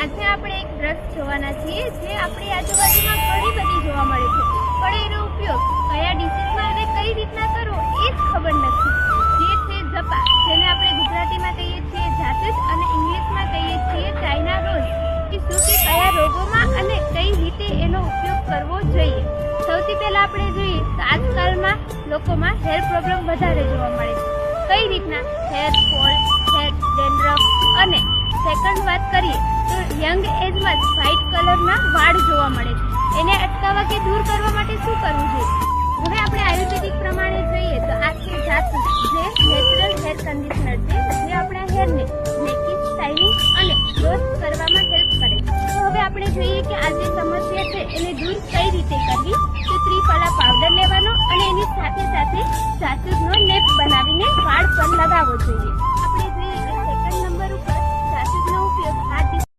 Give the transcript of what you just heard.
આજે આપણે એક બ્રશ જોવાના છીએ જે આપણી આજુબાજુમાં ઘણી બધી જોવા મળે છે, પણ એનો ઉપયોગ કયા ડિશીસમાં અને કઈ રીતના કરવો એ જ ખબર નથી. જે છે ઝપા, જેને આપણે ગુજરાતીમાં કહીએ છીએ જાસૂસ અને ઇંગ્લિશમાં કહીએ છીએ ચાઇના રોઝ. કે શું કે કયા રોગોમાં અને કઈ રીતે એનો ઉપયોગ કરવો જોઈએ. સૌથી પહેલા આપણે જોઈએ તો આજકાલમાં લોકોમાં હેર પ્રોબ્લેમ વધારે જોવા મળે છે. કઈ રીતના હેર ફોલ, હેર ડેન્ડ્રફ અને સેકન્ડ વાત કરીએ તો યંગ એજમાં જ વ્હાઇટ કલરના વાળ જોવા મળે છે. એને અટકાવવા કે દૂર કરવા માટે શું કરવું જોઈએ? હવે આપણે આયુર્વેદિક પ્રમાણે જોઈએ તો આ છે જાસૂસ, જે નેચરલ હેર કન્ડિશનર છે, જે આપણા હેરને બ્લેકિશ, શાઇનિંગ અને ગ્રોથ કરવામાં હેલ્પ કરે છે. તો હવે આપણે જોઈએ કે આ જે સમસ્યા છે એને દૂર કઈ રીતે કરવી. તો ત્રિફળા પાવડર લેવાનો અને એની સાથે સાથે જાસૂસનો લેપ બનાવીને વાળ પર લગાવવો જોઈએ. આપણે